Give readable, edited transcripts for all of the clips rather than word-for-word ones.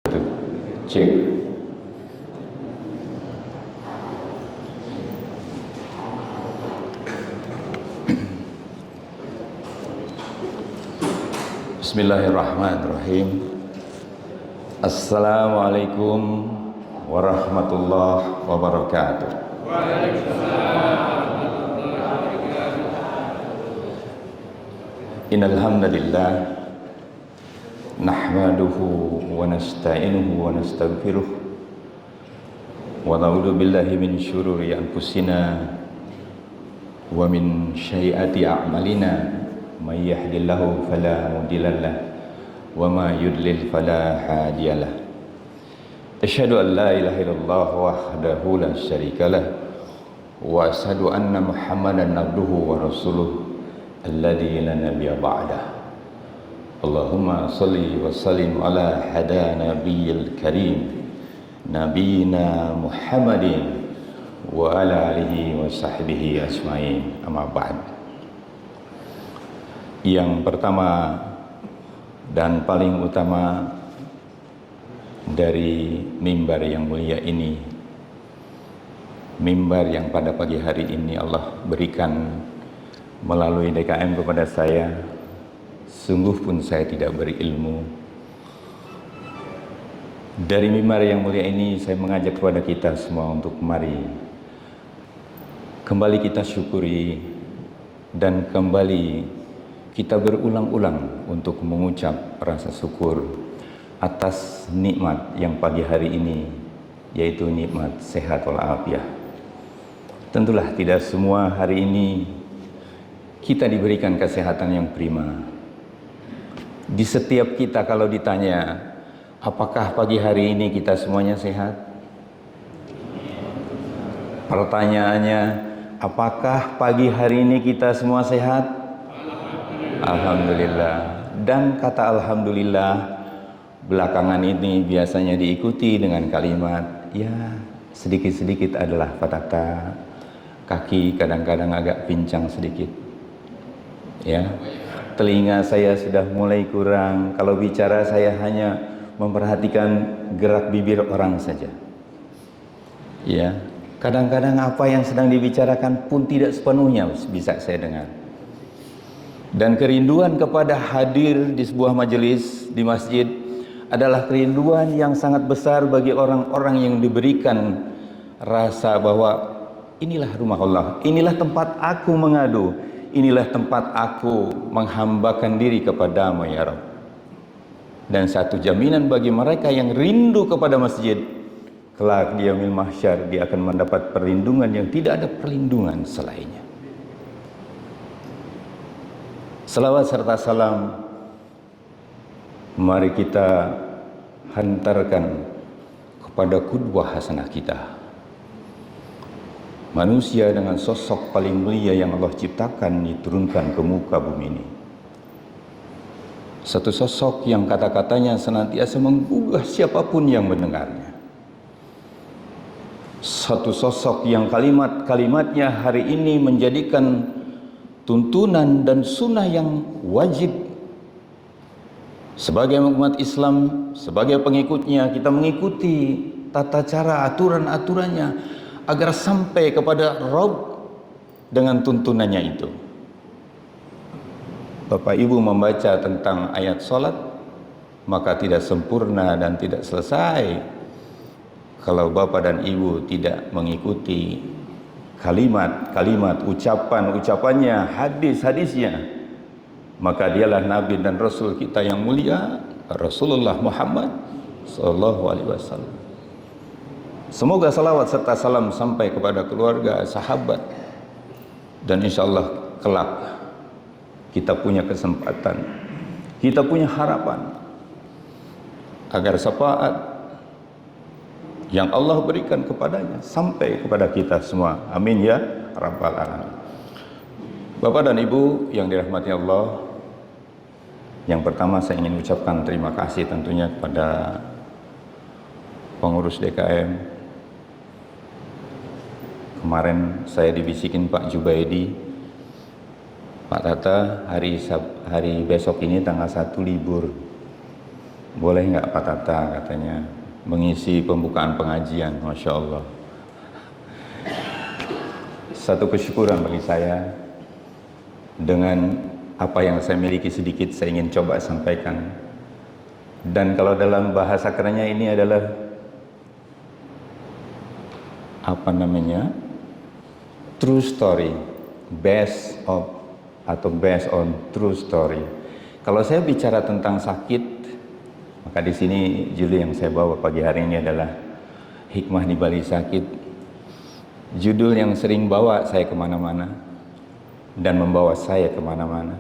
Cek. Bismillahirrahmanirrahim. Assalamualaikum warahmatullahi wabarakatuh. Innal hamdalillah nahmaduhu wa nasta'inuhu wa nastaghfiruh wa na'udzu billahi min syururi anfusina wa min sayyiati a'malina may yahdihillahu fala mudilla lahu wa may yudlil fala hadiyalah. Asyhadu an la ilaha illallah wahdahu la syarika lah wa asyhadu anna Muhammadan abduhu wa rasuluh alladzi la nabiyya ba'dah. Allahumma salli wa sallim ala hada nabiyil karim nabiyina Muhammadin wa ala alihi wa sahbihi ajmain, amma ba'd. Yang pertama dan paling utama dari mimbar yang mulia ini, mimbar yang pada pagi hari ini Allah berikan melalui DKM kepada saya, sungguh pun saya tidak berilmu. Dari mimbar yang mulia ini saya mengajak kepada kita semua untuk mari kembali kita syukuri dan kembali kita berulang-ulang untuk mengucap rasa syukur atas nikmat yang pagi hari ini, yaitu nikmat sehat walafiat. Tentulah tidak semua hari ini kita diberikan kesehatan yang prima. Di setiap kita kalau ditanya, apakah pagi hari ini kita semuanya sehat? Pertanyaannya, apakah pagi hari ini kita semua sehat? Alhamdulillah. Dan kata alhamdulillah belakangan ini biasanya diikuti dengan kalimat, ya sedikit-sedikit adalah patah, kaki kadang-kadang agak pincang sedikit. Ya, telinga saya sudah mulai kurang. Kalau bicara saya hanya memperhatikan gerak bibir orang saja. Ya, kadang-kadang apa yang sedang dibicarakan pun tidak sepenuhnya bisa saya dengar. Dan kerinduan kepada hadir di sebuah majelis di masjid adalah kerinduan yang sangat besar bagi orang-orang yang diberikan rasa bahwa inilah rumah Allah, inilah tempat aku mengadu, inilah tempat aku menghambakan diri kepadamu ya Rabb. Dan satu jaminan bagi mereka yang rindu kepada masjid, kelak di yaumil mahsyar dia akan mendapat perlindungan yang tidak ada perlindungan selainnya. Salawat serta salam mari kita hantarkan kepada qudwah hasanah kita, manusia dengan sosok paling mulia yang Allah ciptakan diturunkan ke muka bumi ini. Satu sosok yang kata-katanya senantiasa menggugah siapapun yang mendengarnya. Satu sosok yang kalimat-kalimatnya hari ini menjadikan tuntunan dan sunnah yang wajib. Sebagai umat Islam, sebagai pengikutnya, kita mengikuti tata cara aturan-aturannya agar sampai kepada Rabb dengan tuntunannya itu. Bapak Ibu membaca tentang ayat salat, maka tidak sempurna dan tidak selesai kalau Bapak dan Ibu tidak mengikuti kalimat-kalimat, ucapan-ucapannya, hadis-hadisnya. Maka dialah Nabi dan Rasul kita yang mulia, Rasulullah Muhammad sallallahu alaihi wasallam. Semoga salawat serta salam sampai kepada keluarga, sahabat, dan insyaallah kelak kita punya kesempatan, kita punya harapan agar syafaat yang Allah berikan kepadanya sampai kepada kita semua. Amin ya rabbal alamin. Bapak dan Ibu yang dirahmati Allah, yang pertama saya ingin ucapkan terima kasih tentunya kepada pengurus DKM. Kemarin saya dibisikin Pak Jubaidi, Pak Tata, hari besok ini tanggal 1 libur. boleh nggak Pak Tata katanya mengisi pembukaan pengajian. Masya Allah, satu kesyukuran bagi saya. Dengan apa yang saya miliki sedikit, saya ingin coba sampaikan. Dan kalau dalam bahasa kerennya ini adalah apa namanya, true story, based on true story. Kalau saya bicara tentang sakit, maka di sini judul yang saya bawa pagi hari ini adalah hikmah di balik sakit. Judul yang sering bawa saya kemana-mana dan membawa saya kemana-mana.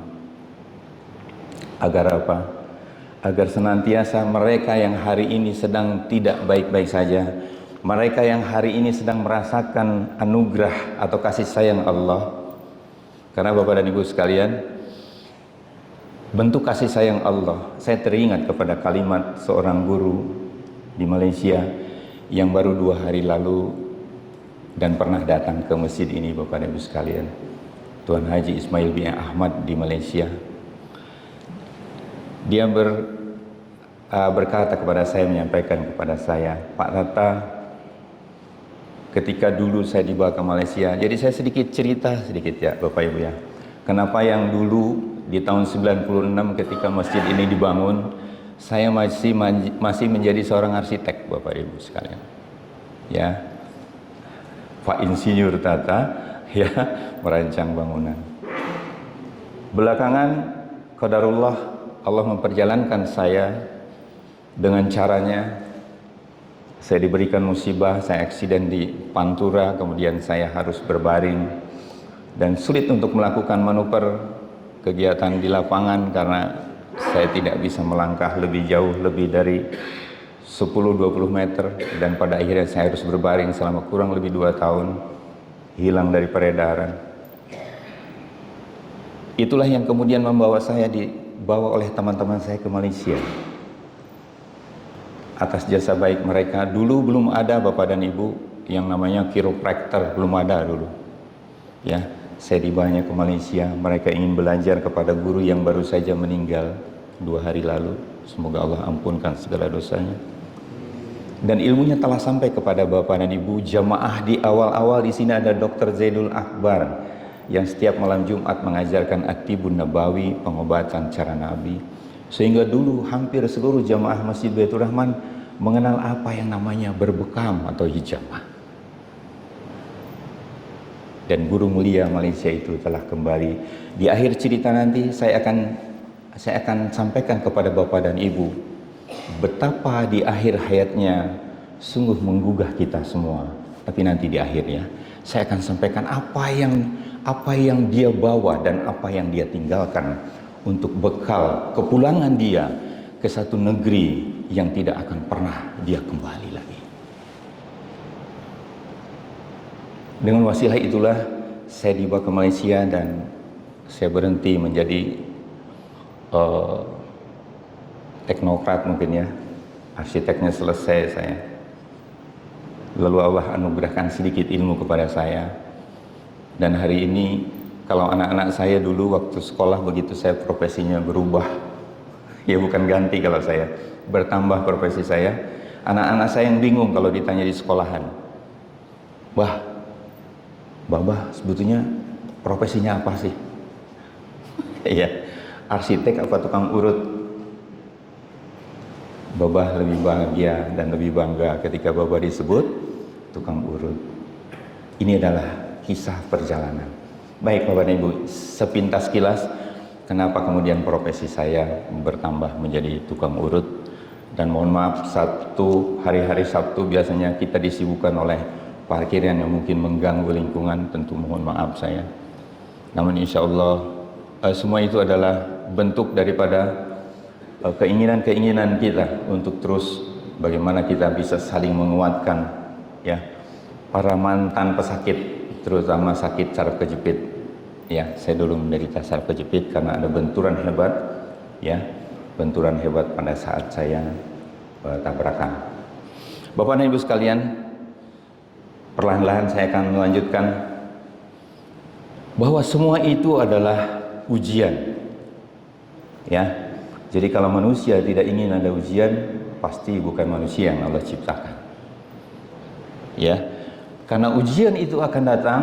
Agar apa? Agar senantiasa mereka yang hari ini sedang tidak baik-baik saja, mereka yang hari ini sedang merasakan anugerah atau kasih sayang Allah. Karena Bapak dan Ibu sekalian, bentuk kasih sayang Allah, saya teringat kepada kalimat seorang guru di Malaysia yang baru 2 hari lalu dan pernah datang ke masjid ini, Bapak dan Ibu sekalian, Tuan Haji Ismail bin Ahmad di Malaysia. Dia berkata kepada saya, menyampaikan kepada saya, Pak Tata, ketika dulu saya dibawa ke Malaysia, jadi saya sedikit cerita sedikit ya Bapak Ibu ya, kenapa yang dulu di tahun 96 ketika masjid ini dibangun, saya masih menjadi seorang arsitek Bapak Ibu sekalian. Ya, Pak Insinyur Tata ya, merancang bangunan. Belakangan qadarullah, Allah memperjalankan saya dengan caranya. Saya diberikan musibah, saya eksiden di Pantura, kemudian saya harus berbaring dan sulit untuk melakukan manuver kegiatan di lapangan karena saya tidak bisa melangkah lebih jauh, lebih dari 10-20 meter, dan pada akhirnya saya harus berbaring selama kurang lebih 2 tahun, hilang dari peredaran. Itulah yang kemudian membawa saya dibawa oleh teman-teman saya ke Malaysia. Atas jasa baik mereka, dulu belum ada Bapak dan Ibu yang namanya kiropraktor, belum ada dulu. Ya, saya dibawanya ke Malaysia, mereka ingin belajar kepada guru yang baru saja meninggal 2 hari lalu. Semoga Allah ampunkan segala dosanya. Dan ilmunya telah sampai kepada Bapak dan Ibu jamaah. Di awal-awal di sini ada Dr. Zaidul Akbar yang setiap malam Jumat mengajarkan At-Tibun Nabawi, pengobatan cara Nabi. Sehingga dulu hampir seluruh jamaah Masjid Baitur Rahman mengenal apa yang namanya berbekam atau hijamah. Dan guru mulia Malaysia itu telah kembali. Di akhir cerita nanti saya akan sampaikan kepada Bapak dan Ibu betapa di akhir hayatnya sungguh menggugah kita semua. Tapi nanti di akhirnya saya akan sampaikan apa yang dia bawa dan apa yang dia tinggalkan untuk bekal kepulangan dia ke satu negeri yang tidak akan pernah dia kembali lagi. Dengan wasilah itulah saya dibawa ke Malaysia dan saya berhenti menjadi teknokrat mungkin ya, arsiteknya selesai saya. Lalu Allah anugerahkan sedikit ilmu kepada saya. Dan hari ini kalau anak-anak saya dulu waktu sekolah begitu saya profesinya berubah, ya bukan ganti kalau saya, bertambah profesi saya. Anak-anak saya yang bingung kalau ditanya di sekolahan, Babah sebetulnya profesinya apa sih? Iya, arsitek apa tukang urut? Babah lebih bahagia dan lebih bangga ketika Babah disebut tukang urut. Ini adalah kisah perjalanan. Baik Bapak dan Ibu, sepintas kilas kenapa kemudian profesi saya bertambah menjadi tukang urut. Dan mohon maaf, hari-hari Sabtu biasanya kita disibukkan oleh parkiran yang mungkin mengganggu lingkungan, tentu mohon maaf saya. Namun insya Allah semua itu adalah bentuk daripada keinginan-keinginan kita untuk terus bagaimana kita bisa saling menguatkan ya para mantan pesakit, terutama sakit saraf kejepit. Ya, saya dulu menderita saraf kejepit karena ada benturan hebat ya, benturan hebat pada saat saya tabrakan. Bapak dan Ibu sekalian, perlahan-lahan saya akan melanjutkan bahwa semua itu adalah ujian ya. Jadi kalau manusia tidak ingin ada ujian, pasti bukan manusia yang Allah ciptakan. Ya, karena ujian itu akan datang,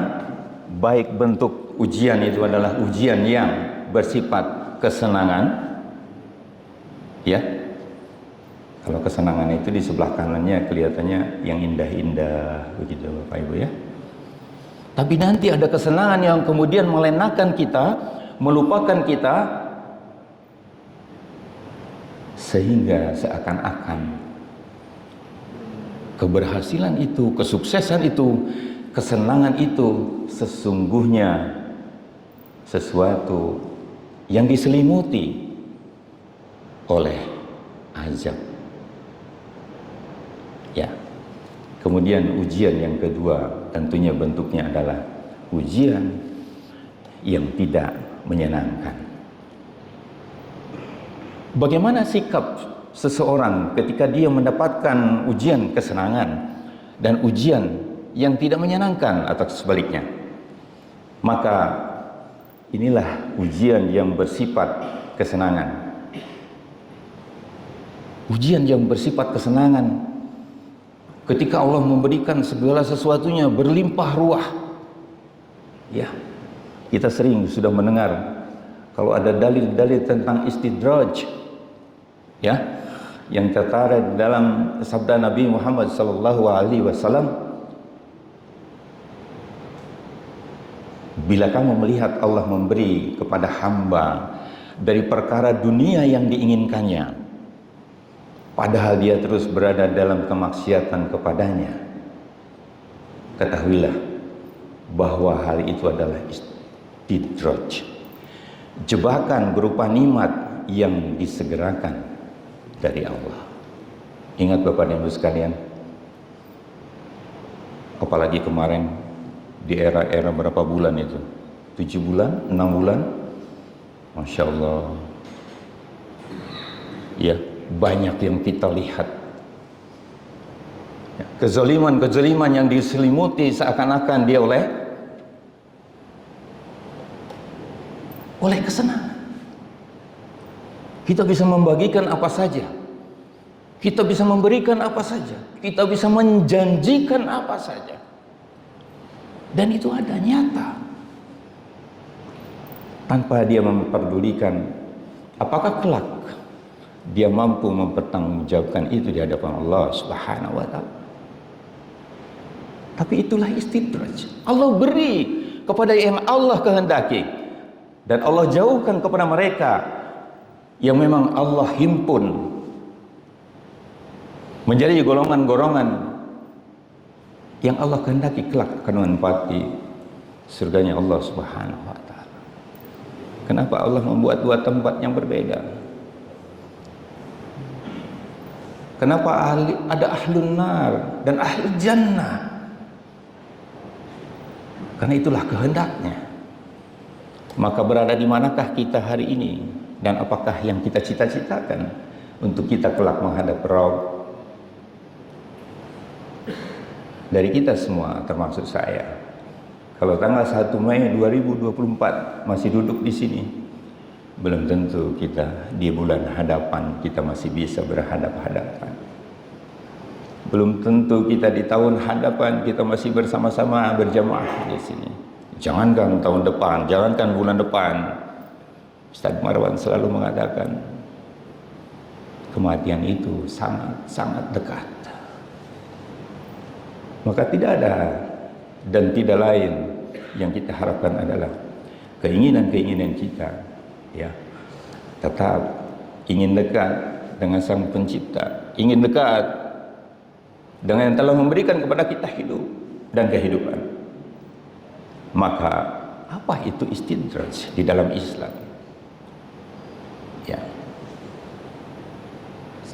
baik bentuk ujian itu adalah ujian yang bersifat kesenangan, ya. Kalau kesenangan itu di sebelah kanannya kelihatannya yang indah-indah begitu Bapak Ibu ya. Tapi nanti ada kesenangan yang kemudian melenakan kita, melupakan kita, sehingga seakan-akan keberhasilan itu, kesuksesan itu, kesenangan itu sesungguhnya sesuatu yang diselimuti oleh azab. Ya. Kemudian ujian yang kedua tentunya bentuknya adalah ujian yang tidak menyenangkan. Bagaimana sikap seseorang ketika dia mendapatkan ujian kesenangan dan ujian yang tidak menyenangkan atau sebaliknya? Maka inilah ujian yang bersifat kesenangan. Ujian yang bersifat kesenangan, ketika Allah memberikan segala sesuatunya berlimpah ruah. Ya, kita sering sudah mendengar kalau ada dalil-dalil tentang istidraj, ya, yang tertera dalam sabda Nabi Muhammad SAW, bila kamu melihat Allah memberi kepada hamba dari perkara dunia yang diinginkannya, padahal dia terus berada dalam kemaksiatan kepadanya, ketahuilah bahwa hal itu adalah istidraj, jebakan berupa nikmat yang disegerakan dari Allah. Ingat Bapak dan Ibu sekalian, apalagi kemarin di era berapa bulan itu, 7 bulan, 6 bulan, Masya Allah ya, banyak yang kita lihat ya, kezaliman yang diselimuti seakan-akan dia oleh kesenangan. Kita bisa membagikan apa saja, kita bisa memberikan apa saja, kita bisa menjanjikan apa saja, dan itu ada nyata, tanpa dia memperdulikan apakah kelak dia mampu mempertanggungjawabkan itu di hadapan Allah Subhanahu wa Ta'ala. Tapi itulah istidraj. Allah beri kepada yang Allah kehendaki, dan Allah jauhkan kepada mereka yang memang Allah himpun menjadi golongan-golongan yang Allah kehendaki kelak akan menempati surganya Allah Subhanahu wa Ta'ala. Kenapa Allah membuat dua tempat yang berbeda? Kenapa ada ahlun nar dan ahlul jannah? Karena itulah kehendaknya. Maka berada di manakah kita hari ini, dan apakah yang kita cita-citakan untuk kita kelak menghadap Rabb? Dari kita semua, termasuk saya, kalau tanggal 1 Mei 2024 masih duduk di sini, belum tentu kita di bulan hadapan kita masih bisa berhadap-hadapan. Belum tentu kita di tahun hadapan kita masih bersama-sama berjamaah di sini. Jangankan tahun depan, jangankan bulan depan. Ustaz Marwan selalu mengatakan kematian itu sangat dekat. Maka tidak ada dan tidak lain yang kita harapkan adalah keinginan-keinginan kita, ya, tetap ingin dekat dengan Sang Pencipta, ingin dekat dengan yang telah memberikan kepada kita hidup dan kehidupan. Maka apa itu istidraj di dalam Islam? Ya,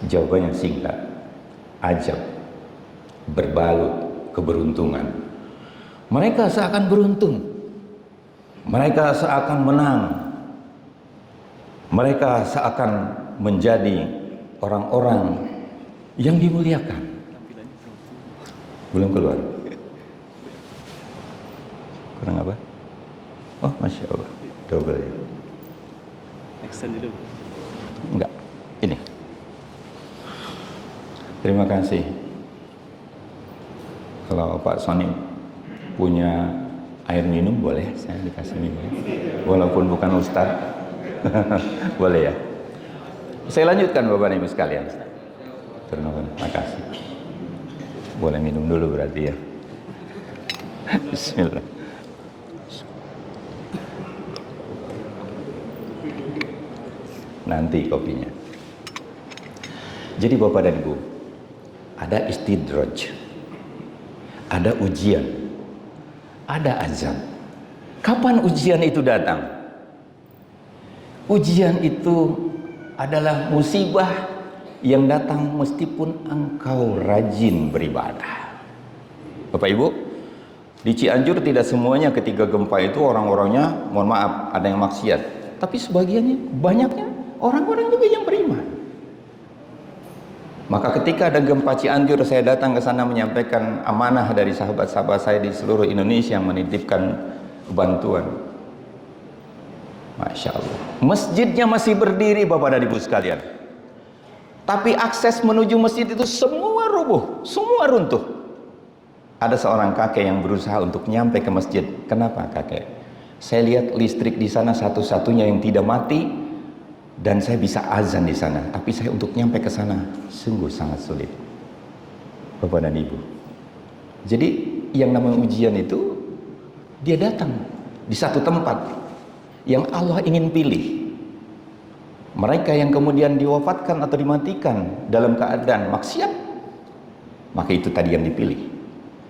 jawabannya singkat, ajab, berbalut keberuntungan. Mereka seakan beruntung, mereka seakan menang, mereka seakan menjadi orang-orang yang dimuliakan. Belum keluar. Kurang apa? Oh, Masya Allah. Double ya. Extend dulu. Enggak. Ini. Terima kasih. Kalau Pak Sony punya air minum boleh saya dikasih minum. Walaupun bukan Ustadz. Boleh ya. Saya lanjutkan Bapak Ibu sekalian. Terima kasih. Boleh minum dulu berarti ya. Bismillah. Nanti kopinya. Jadi Bapak dan Ibu, ada istidraj, ada ujian, ada azab. Kapan ujian itu datang? Ujian itu adalah musibah yang datang meskipun engkau rajin beribadah. Bapak Ibu, di Cianjur tidak semuanya ketika gempa itu orang-orangnya, mohon maaf, ada yang maksiat. Tapi sebagiannya, banyaknya orang-orang juga yang beriman. Maka ketika ada gempa Cianjur, saya datang ke sana menyampaikan amanah dari sahabat-sahabat saya di seluruh Indonesia yang menitipkan bantuan. Masya Allah. Masjidnya masih berdiri Bapak dan Ibu sekalian. Tapi akses menuju masjid itu semua rubuh, semua runtuh. Ada seorang kakek yang berusaha untuk nyampe ke masjid. Kenapa kakek? Saya lihat listrik di sana satu-satunya yang tidak mati dan saya bisa azan di sana. Tapi saya untuk nyampe ke sana sungguh sangat sulit. Bapak dan Ibu. Jadi yang namanya ujian itu dia datang di satu tempat yang Allah ingin pilih. Mereka yang kemudian diwafatkan atau dimatikan dalam keadaan maksiat, maka itu tadi yang dipilih.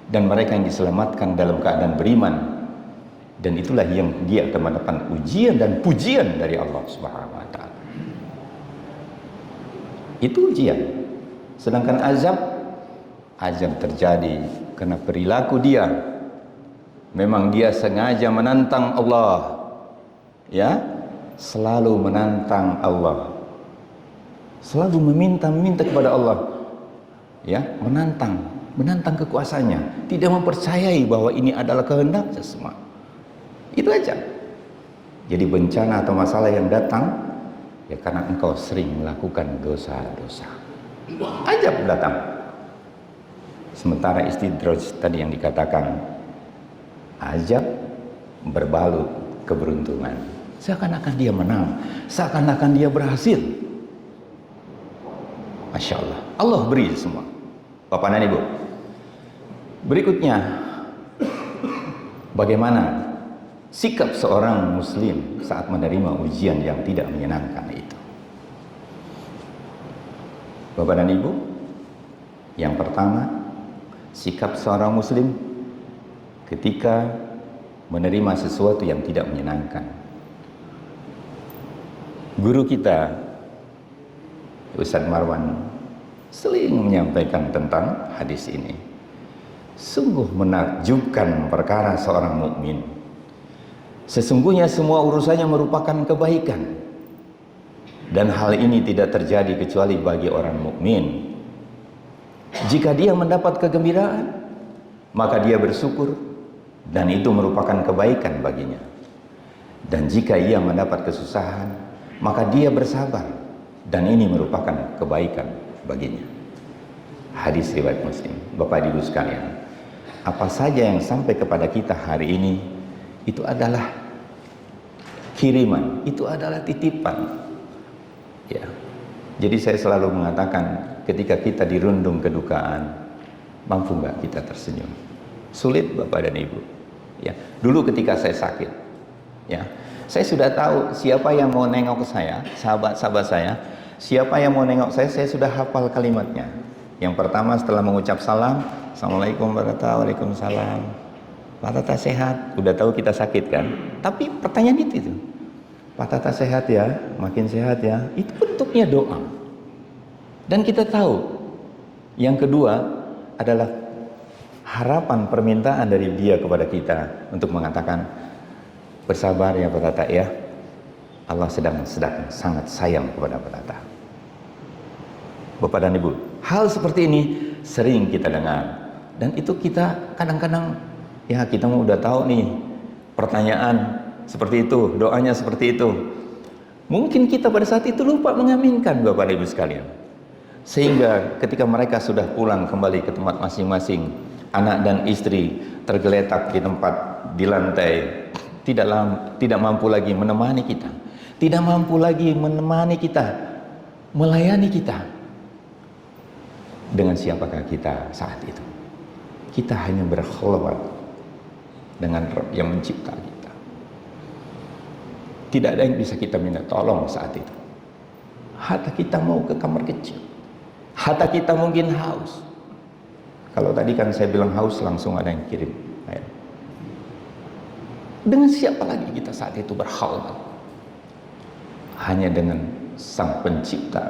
Dan mereka yang diselamatkan dalam keadaan beriman, dan itulah yang dia akan mendapat ujian dan pujian dari Allah Subhanahu wa taala. Itu ujian. Sedangkan azab terjadi karena perilaku dia. Memang dia sengaja menantang Allah. Ya, selalu menantang Allah, selalu meminta kepada Allah, ya, menantang kekuasaannya, tidak mempercayai bahwa ini adalah kehendaknya semua. Itu aja. Jadi bencana atau masalah yang datang ya karena engkau sering melakukan dosa-dosa. Ajab datang. Sementara istidraj tadi yang dikatakan ajab berbalut keberuntungan. Seakan-akan dia menang, seakan-akan dia berhasil. Masya Allah, Allah beri semua. Bapak dan Ibu, berikutnya, bagaimana sikap seorang muslim saat menerima ujian yang tidak menyenangkan itu? Bapak dan Ibu, yang pertama, sikap seorang muslim ketika menerima sesuatu yang tidak menyenangkan. Guru kita Ustadz Marwan sering menyampaikan tentang hadis ini. Sungguh menakjubkan perkara seorang mukmin. Sesungguhnya semua urusannya merupakan kebaikan. Dan hal ini tidak terjadi kecuali bagi orang mukmin. Jika dia mendapat kegembiraan, maka dia bersyukur dan itu merupakan kebaikan baginya. Dan jika ia mendapat kesusahan, maka dia bersabar dan ini merupakan kebaikan baginya. Hadis riwayat Muslim. Bapak Ibu sekalian, apa saja yang sampai kepada kita hari ini itu adalah kiriman, itu adalah titipan. Ya. Jadi saya selalu mengatakan ketika kita dirundung kedukaan, mampu nggak kita tersenyum? Sulit Bapak dan Ibu. Ya. Dulu ketika saya sakit, ya, saya sudah tahu siapa yang mau nengok saya, sahabat-sahabat saya, siapa yang mau nengok saya sudah hafal kalimatnya. Yang pertama setelah mengucap salam, Assalamualaikum warahmatullahi wabarakatuh, Waalaikumsalam. Pak Tata sehat, udah tahu kita sakit kan? Tapi pertanyaan itu, Pak Tata sehat ya, makin sehat ya, itu bentuknya doa. Dan kita tahu, yang kedua adalah harapan permintaan dari dia kepada kita untuk mengatakan, bersabar ya Pak Tata ya, Allah sedang sangat sayang kepada Pak Tata. Bapak dan Ibu, hal seperti ini sering kita dengar. Dan itu kita kadang-kadang, ya kita udah tahu nih, pertanyaan seperti itu, doanya seperti itu. Mungkin kita pada saat itu lupa mengaminkan Bapak dan Ibu sekalian. Sehingga ketika mereka sudah pulang kembali ke tempat masing-masing, anak dan istri tergeletak di tempat di lantai, tidak mampu lagi menemani kita, tidak mampu lagi menemani kita, melayani kita. Dengan siapakah kita saat itu? Kita hanya berkholwat dengan Rabb yang mencipta kita. Tidak ada yang bisa kita minta tolong saat itu. Hatta kita mau ke kamar kecil, hatta kita mungkin haus. Kalau tadi kan saya bilang haus, langsung ada yang kirim air. Dengan siapa lagi kita saat itu berkholwat? Hanya dengan Sang Pencipta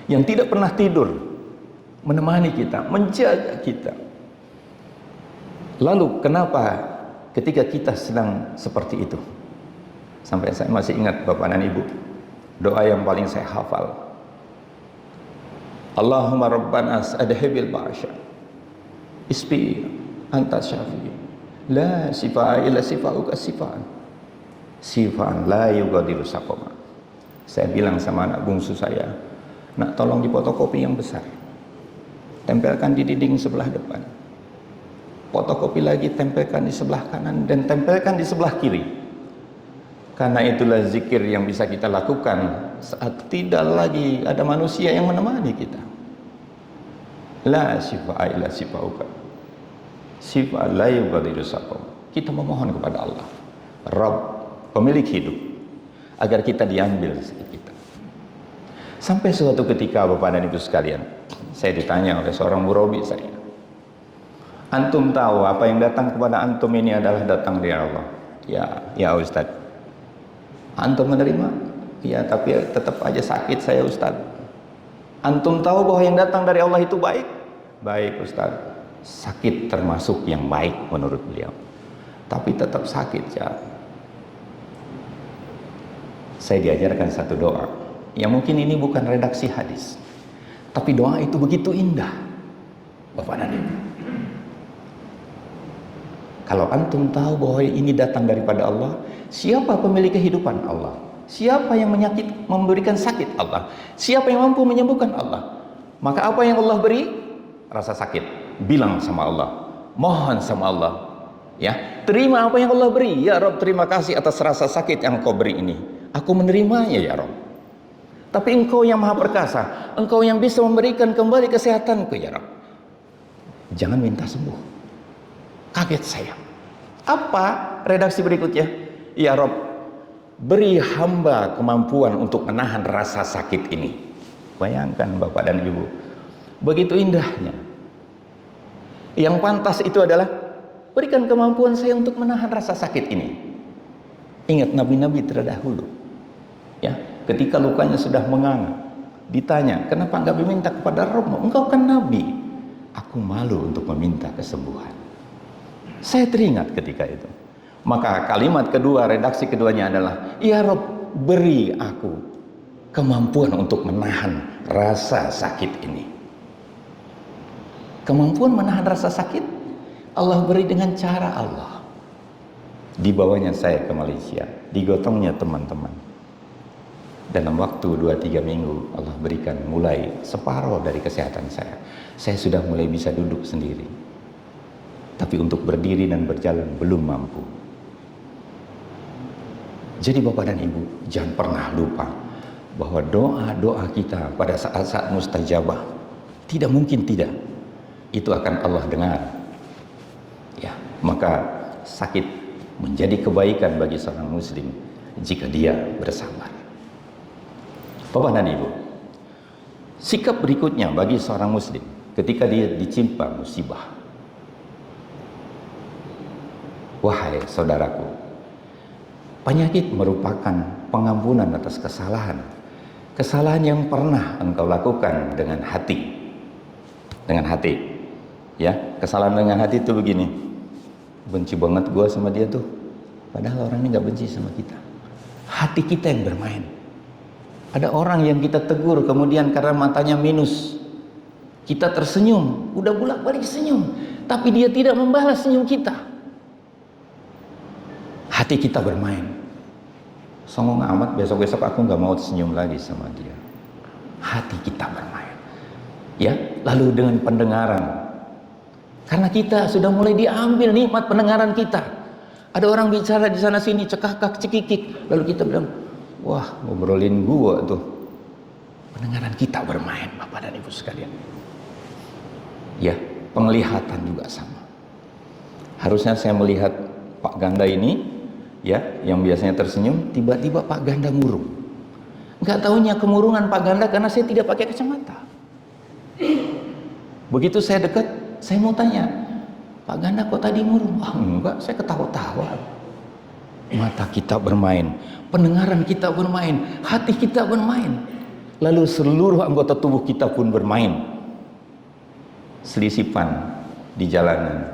yang tidak pernah tidur, menemani kita, menjaga kita. Lalu kenapa ketika kita sedang seperti itu, sampai saya masih ingat Bapak dan Ibu, doa yang paling saya hafal, Allahumma rabbana adhibil ba'sya ispi anta syafi la sifa'a illa sifa'uka sifa'an la yugadiru saqama. Saya bilang sama anak bungsu saya, nak tolong di fotokopi yang besar, tempelkan di dinding sebelah depan, fotokopi lagi, tempelkan di sebelah kanan, dan tempelkan di sebelah kiri. Karena itulah zikir yang bisa kita lakukan saat tidak lagi ada manusia yang menemani kita. La syifa'a illa syifa'uka, syifa' la yughadiru saqama. Kita memohon kepada Allah, Rabb, pemilik hidup, agar kita diambil sakit kita. Sampai suatu ketika Bapak dan Ibu sekalian, saya ditanya oleh seorang murabi saya, antum tahu apa yang datang kepada antum ini adalah datang dari Allah? Ya Ustaz. Antum menerima? Ya, tapi tetap aja sakit saya Ustaz. Antum tahu bahwa yang datang dari Allah itu baik? Baik Ustaz. Sakit termasuk yang baik menurut beliau, tapi tetap sakit ya. Saya diajarkan satu doa yang mungkin ini bukan redaksi hadis, tapi doa itu begitu indah Bapak dan Ibu. Kalau antum tahu bahwa ini datang daripada Allah, siapa pemilik kehidupan? Allah. Siapa yang memberikan sakit? Allah. Siapa yang mampu menyembuhkan? Allah. Maka apa yang Allah beri? Rasa sakit. Bilang sama Allah, mohon sama Allah, ya, terima apa yang Allah beri. Ya Rabb, terima kasih atas rasa sakit yang Engkau beri ini. Aku menerimanya ya Rabb. Tapi Engkau yang Maha Perkasa, Engkau yang bisa memberikan kembali kesehatanku ya Rabb. Jangan minta sembuh. Kaget saya. Apa redaksi berikutnya? Ya Rob, beri hamba kemampuan untuk menahan rasa sakit ini. Bayangkan Bapak dan Ibu, begitu indahnya. Yang pantas itu adalah berikan kemampuan saya untuk menahan rasa sakit ini. Ingat nabi-nabi terdahulu, ya, ketika lukanya sudah menganga, ditanya, kenapa enggak meminta kepada Rob? Engkau kan nabi. Aku malu untuk meminta kesembuhan. Saya teringat ketika itu. Maka kalimat kedua, redaksi keduanya adalah, ya Rob, beri aku kemampuan untuk menahan rasa sakit ini. Kemampuan menahan rasa sakit Allah beri dengan cara Allah. Dibawanya saya ke Malaysia, digotongnya teman-teman. Dalam waktu 2-3 minggu Allah berikan mulai separuh dari kesehatan saya. Saya sudah mulai bisa duduk sendiri. Tapi untuk berdiri dan berjalan belum mampu. Jadi Bapak dan Ibu, jangan pernah lupa bahwa doa-doa kita pada saat-saat mustajabah tidak mungkin tidak, itu akan Allah dengar. Ya, maka sakit menjadi kebaikan bagi seorang muslim jika dia bersabar. Bapak dan Ibu, sikap berikutnya bagi seorang muslim ketika dia ditimpa musibah. Wahai saudaraku, penyakit merupakan pengampunan atas kesalahan. Kesalahan yang pernah engkau lakukan dengan hati. Dengan hati. Ya, kesalahan dengan hati itu begini. Benci banget gua sama dia tuh. Padahal orang ini gak benci sama kita. Hati kita yang bermain. Ada orang yang kita tegur, kemudian karena matanya minus, kita tersenyum, udah bolak-balik senyum, tapi dia tidak membalas senyum kita. Hati kita bermain. Songong amat, besok-besok aku nggak mau senyum lagi sama dia. Hati kita bermain. Ya, lalu dengan pendengaran. Karena kita sudah mulai diambil nikmat pendengaran kita. Ada orang bicara di sana sini cekakak cekikik, lalu kita bilang, wah ngobrolin gua tuh. Pendengaran kita bermain, Bapak dan Ibu sekalian. Ya, penglihatan juga sama. Harusnya saya melihat Pak Ganda ini, ya, yang biasanya tersenyum, tiba-tiba Pak Ganda murung. Nggak tahunya kemurungan Pak Ganda karena saya tidak pakai kacamata. Begitu saya dekat, saya mau tanya, Pak Ganda kok tadi murung? Ah enggak, saya ketawa-tawa. Mata kita bermain, pendengaran kita bermain, hati kita bermain. Lalu seluruh anggota tubuh kita pun bermain. Selisipan di jalanan.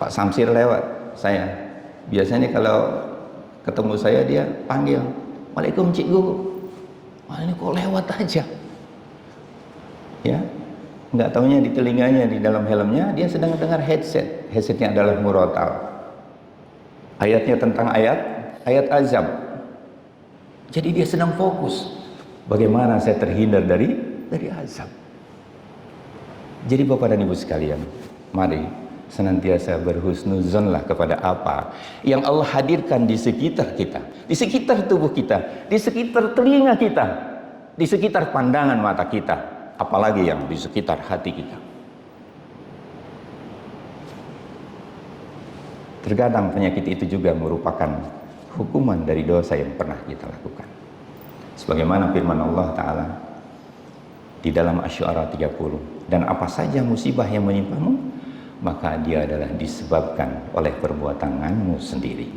Pak Samsir lewat saya. Biasanya kalau ketemu saya dia panggil, Waalaikum Cik Guru. Wah ini kok lewat aja. Ya, nggak taunya di telinganya, di dalam helmnya dia sedang dengar headset. Headsetnya adalah murotal. Ayatnya tentang ayat azab. Jadi dia sedang fokus. Bagaimana saya terhindar dari azab. Jadi Bapak dan Ibu sekalian, mari senantiasa berhusnuzonlah kepada apa yang Allah hadirkan di sekitar kita, di sekitar tubuh kita, di sekitar telinga kita, di sekitar pandangan mata kita, apalagi yang di sekitar hati kita. Terkadang penyakit itu juga merupakan hukuman dari dosa yang pernah kita lakukan. Sebagaimana firman Allah Ta'ala di dalam Asy-Syu'ara 30, dan apa saja musibah yang menimpamu, maka dia adalah disebabkan oleh perbuatanmu sendiri.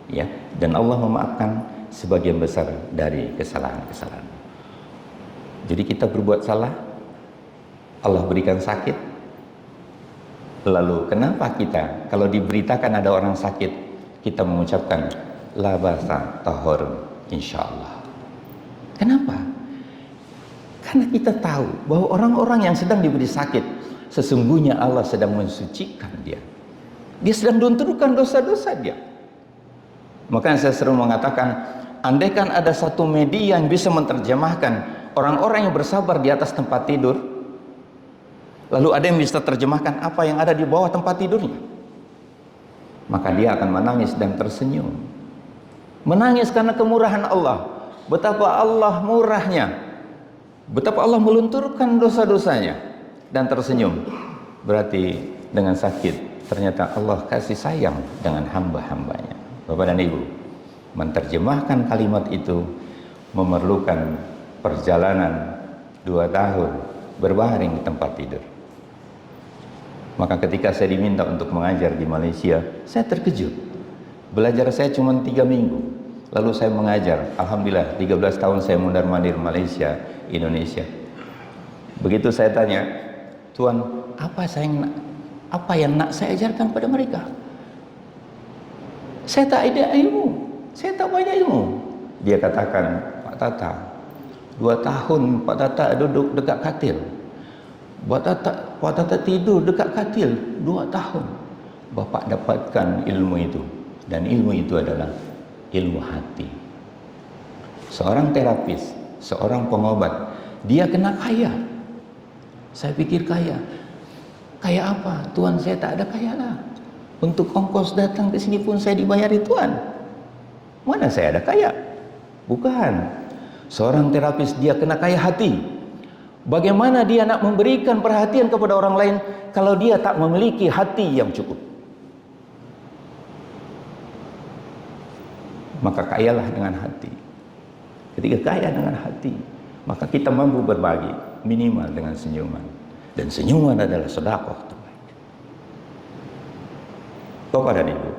Ya, dan Allah memaafkan sebagian besar dari kesalahan-kesalahan. Jadi kita berbuat salah, Allah berikan sakit. Lalu kenapa kita kalau diberitakan ada orang sakit, kita mengucapkan la basa tahur insyaallah? Kenapa? Karena kita tahu bahwa orang-orang yang sedang diberi sakit, sesungguhnya Allah sedang mensucikan dia. Dia sedang menunturkan dosa-dosa dia. Maka saya sering mengatakan, andaikan ada satu media yang bisa menerjemahkan orang-orang yang bersabar di atas tempat tidur, lalu ada yang bisa terjemahkan apa yang ada di bawah tempat tidurnya, maka dia akan menangis dan tersenyum. Menangis karena kemurahan Allah. Betapa Allah murahnya, betapa Allah melunturkan dosa-dosanya, dan tersenyum. Berarti dengan sakit ternyata Allah kasih sayang dengan hamba-hambanya. Bapak dan Ibu, menerjemahkan kalimat itu memerlukan perjalanan 2 tahun berbaring di tempat tidur. Maka ketika saya diminta untuk mengajar di Malaysia, saya terkejut. Belajar saya cuma 3 minggu. Lalu saya mengajar, alhamdulillah 13 tahun saya mondar-mandir Malaysia, Indonesia. Begitu saya tanya, Tuan, apa yang nak saya ajarkan pada mereka? Saya tak ada ilmu, saya tak banyak ilmu. Dia katakan, Pak Tata, 2 tahun Pak Tata duduk dekat katil. Pak Tata tidur dekat katil 2 tahun. Bapak dapatkan ilmu itu, dan ilmu itu adalah ilmu hati. Seorang terapis, seorang pengobat, dia kena kaya. Saya pikir kaya. Kaya apa? Tuan, saya tak ada kaya lah. Untuk ongkos datang ke sini pun saya dibayari Tuan. Mana saya ada kaya? Bukan. Seorang terapis dia kena kaya hati. Bagaimana dia nak memberikan perhatian kepada orang lain kalau dia tak memiliki hati yang cukup? Maka kayalah dengan hati. Ketika kaya dengan hati, maka kita mampu berbagi minimal dengan senyuman. Dan senyuman adalah sedekah terbaik. Bapak dan Ibu,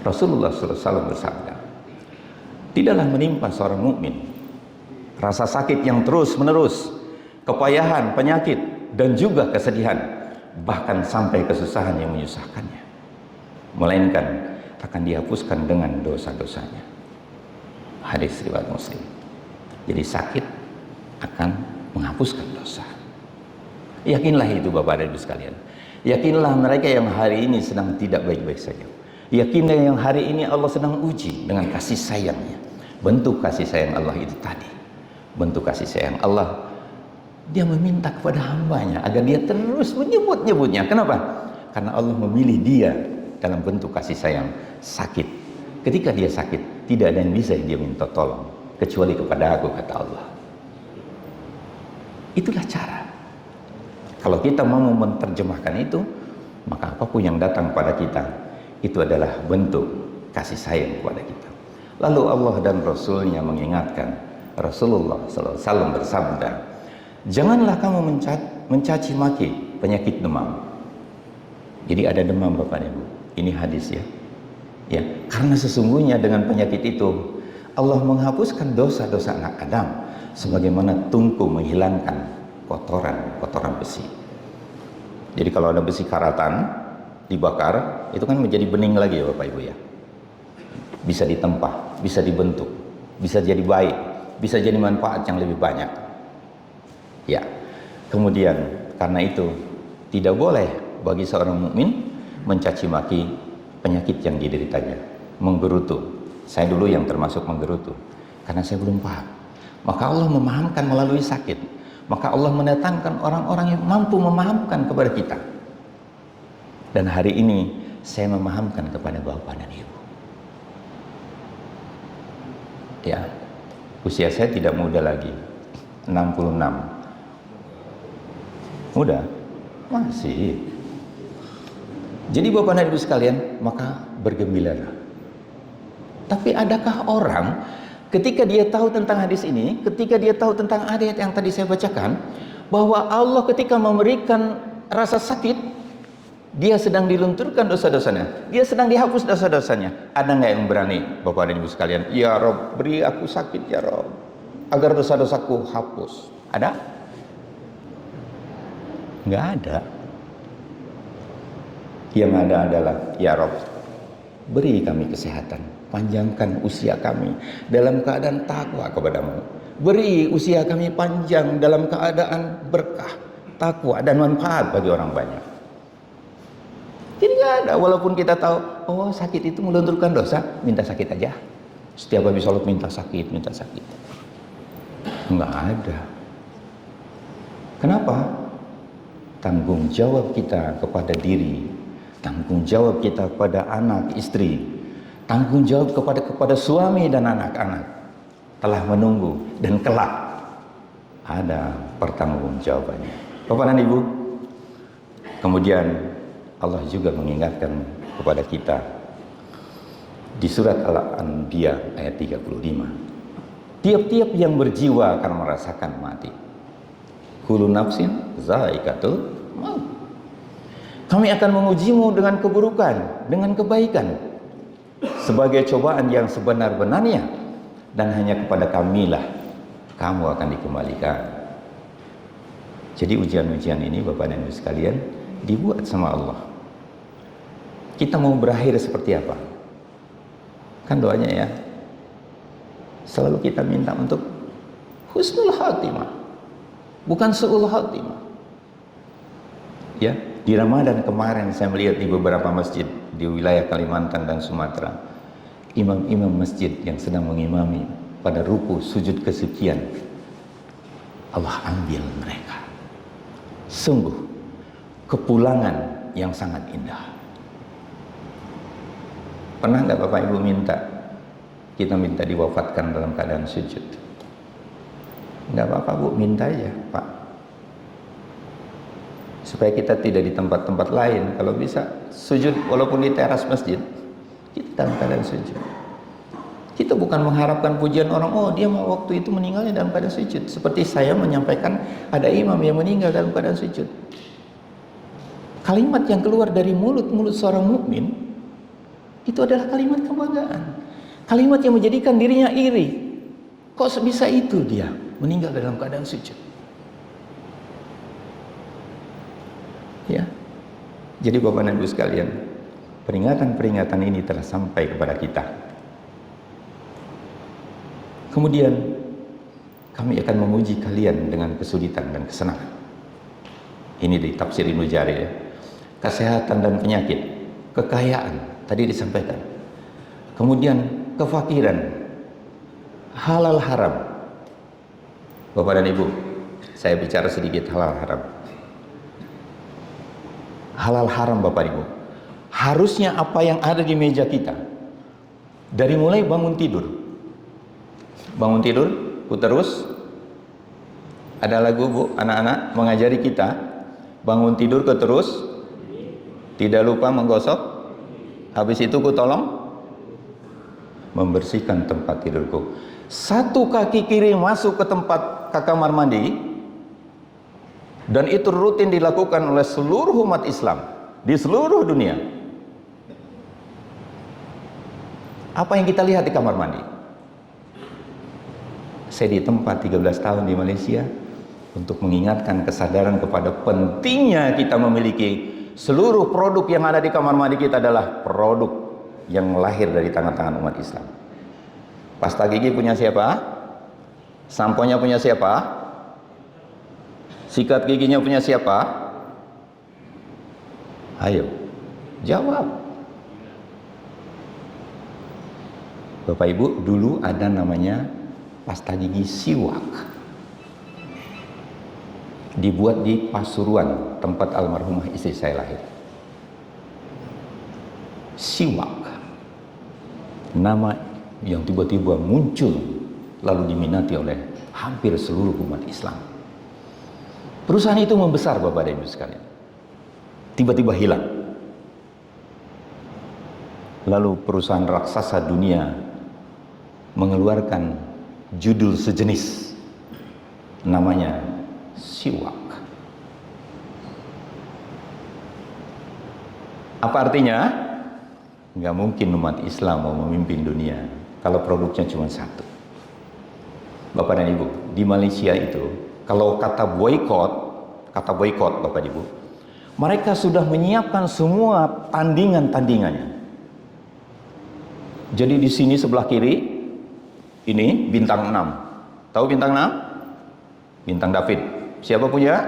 Rasulullah SAW bersabda, tidaklah menimpa seorang mukmin rasa sakit yang terus menerus, kepayahan, penyakit, dan juga kesedihan, bahkan sampai kesusahan yang menyusahkannya, melainkan akan dihapuskan dengan dosa-dosanya. Hadis riwayat Muslim. Jadi sakit akan menghapuskan dosa. Yakinlah itu Bapak dan Ibu sekalian. Yakinlah mereka yang hari ini sedang tidak baik-baik saja. Yakinlah yang hari ini Allah sedang uji dengan kasih sayangnya. Bentuk kasih sayang Allah itu tadi. Bentuk kasih sayang Allah, dia meminta kepada hambanya agar dia terus menyebut-nyebutnya. Kenapa? Karena Allah memilih dia dalam bentuk kasih sayang sakit. Ketika dia sakit, tidak ada yang bisa dia minta tolong kecuali kepada aku, kata Allah. Itulah cara. Kalau kita mau menerjemahkan itu, maka apapun yang datang pada kita, itu adalah bentuk kasih sayang kepada kita. Lalu Allah dan Rasulnya mengingatkan, Rasulullah SAW bersabda, janganlah kamu mencaci maki penyakit demam. Jadi ada demam Bapak Ibu, ini hadis ya. Ya, karena sesungguhnya dengan penyakit itu Allah menghapuskan dosa-dosa anak Adam, sebagaimana tungku menghilangkan kotoran besi. Jadi kalau ada besi karatan dibakar, itu kan menjadi bening lagi ya Bapak Ibu ya. Bisa ditempah, bisa dibentuk, bisa jadi baik, bisa jadi manfaat yang lebih banyak. Ya. Kemudian karena itu tidak boleh bagi seorang mukmin mencaci maki penyakit yang dideritanya, menggerutu. Saya dulu yang termasuk menggerutu karena saya belum paham. Maka Allah memahamkan melalui sakit. Maka Allah mendatangkan orang-orang yang mampu memahamkan kepada kita. Dan hari ini saya memahamkan kepada Bapak dan Ibu. Ya, usia saya tidak muda lagi, 66. Muda? Masih. Jadi Bapak dan Ibu sekalian, maka bergembiralah. Tapi adakah orang ketika dia tahu tentang hadis ini, ketika dia tahu tentang ayat yang tadi saya bacakan, bahwa Allah ketika memberikan rasa sakit, dia sedang dilunturkan dosa-dosanya, dia sedang dihapus dosa-dosanya. Ada nggak yang berani Bapak dan Ibu sekalian, ya Rob, beri aku sakit ya Rob, agar dosa-dosaku hapus? Ada? Nggak ada. Yang ada adalah, ya Rob, beri kami kesehatan, panjangkan usia kami dalam keadaan takwa kepadamu. Beri usia kami panjang dalam keadaan berkah, takwa dan manfaat bagi orang banyak. Jadi nggak ada, walaupun kita tahu, oh sakit itu melunturkan dosa, minta sakit aja. Setiap habis sholat minta sakit, minta sakit. Nggak ada. Kenapa? Tanggung jawab kita kepada diri, tanggung jawab kita kepada anak, istri, tanggung jawab kepada suami dan anak-anak telah menunggu, dan kelak ada pertanggungjawabannya. Bapak dan Ibu, kemudian Allah juga mengingatkan kepada kita di surat Al-Anbiya ayat 35. Tiap-tiap yang berjiwa akan merasakan mati. Kullu nafsin za'iqatul maut. Kami akan mengujimu dengan keburukan, dengan kebaikan, sebagai cobaan yang sebenar-benarnya, dan hanya kepada kamilah kamu akan dikembalikan. Jadi ujian-ujian ini Bapak dan Ibu sekalian dibuat sama Allah. Kita mau berakhir seperti apa? Kan doanya ya, selalu kita minta untuk husnul khatimah, bukan su'ul khatimah. Ya, di Ramadan kemarin saya melihat di beberapa masjid di wilayah Kalimantan dan Sumatera, imam-imam masjid yang sedang mengimami pada ruku sujud kesekian, Allah ambil mereka. Sungguh kepulangan yang sangat indah. Pernah nggak Bapak Ibu kita minta diwafatkan dalam keadaan sujud? Nggak apa-apa Bu, minta aja Pak, supaya kita tidak di tempat-tempat lain. Kalau bisa sujud walaupun di teras masjid, kita dalam keadaan sujud. Kita bukan mengharapkan pujian orang, oh dia mau waktu itu meninggalnya dalam keadaan sujud. Seperti saya menyampaikan ada imam yang meninggal dalam keadaan sujud. Kalimat yang keluar dari mulut seorang mukmin itu adalah kalimat kebanggaan, kalimat yang menjadikan dirinya iri. Kok bisa itu dia meninggal dalam keadaan sujud? Ya, jadi Bapak dan Ibu sekalian, peringatan-peringatan ini telah sampai kepada kita. Kemudian kami akan menguji kalian dengan kesulitan dan kesenangan. Ini di tafsir Ibnu Jarir ya. Kesehatan dan penyakit, kekayaan tadi disampaikan. Kemudian kefakiran, halal haram. Bapak dan Ibu, saya bicara sedikit halal haram. Halal haram Bapak Ibu, harusnya apa yang ada di meja kita, dari mulai bangun tidur, ku terus ada lagu Bu, anak-anak mengajari kita bangun tidur ke terus, tidak lupa menggosok, habis itu ku tolong membersihkan tempat tidurku. Satu kaki kiri masuk ke tempat ke kamar mandi, dan itu rutin dilakukan oleh seluruh umat Islam di seluruh dunia. Apa yang kita lihat di kamar mandi? Saya di tempat 13 tahun di Malaysia untuk mengingatkan kesadaran kepada pentingnya kita memiliki seluruh produk yang ada di kamar mandi kita adalah produk yang lahir dari tangan-tangan umat Islam. Pasta gigi punya siapa? Samponya punya siapa? Sikat giginya punya siapa? Ayo, jawab. Bapak Ibu, dulu ada namanya pasta gigi siwak. Dibuat di Pasuruan, tempat almarhumah istri saya lahir. Siwak. Nama yang tiba-tiba muncul lalu diminati oleh hampir seluruh umat Islam. Perusahaan itu membesar Bapak dan Ibu sekalian. Tiba-tiba hilang. Lalu perusahaan raksasa dunia mengeluarkan judul sejenis, namanya siwak. Apa artinya? Nggak mungkin umat Islam mau memimpin dunia kalau produknya cuma satu. Bapak dan Ibu, di Malaysia itu kalau kata boykot Bapak Ibu, mereka sudah menyiapkan semua tandingan-tandingannya. Jadi di sini sebelah kiri ini bintang 6. Tahu bintang 6? Bintang David. Siapa punya?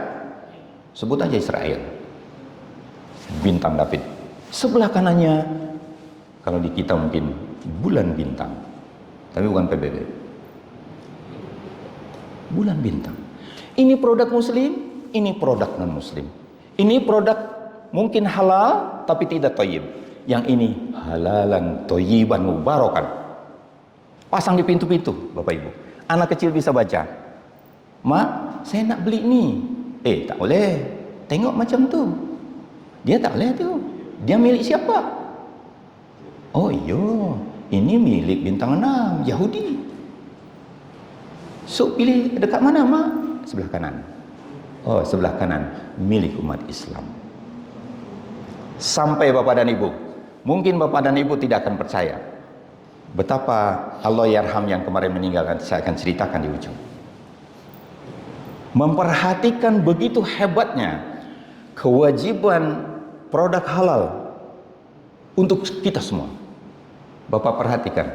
Sebut aja Israel. Bintang David. Sebelah kanannya, kalau di kita mungkin bulan bintang, tapi bukan PBB. Bulan bintang. Ini produk muslim, ini produk non muslim. Ini produk mungkin halal tapi tidak thayyib. Yang ini halalan thayyiban mubarakan. Pasang di pintu-pintu Bapak Ibu. Anak kecil bisa baca. Mak, saya nak beli ini. Tak boleh. Tengok macam tu. Dia tak boleh tu. Dia milik siapa? Oh iya, ini milik bintang 6 Yahudi. So pilih dekat mana Mak? Sebelah kanan. Oh, sebelah kanan milik umat Islam. Sampai Bapak dan Ibu, mungkin Bapak dan Ibu tidak akan percaya betapa Allah yarham yang kemarin meninggal, saya akan ceritakan di ujung. Memperhatikan begitu hebatnya kewajiban produk halal untuk kita semua. Bapak perhatikan,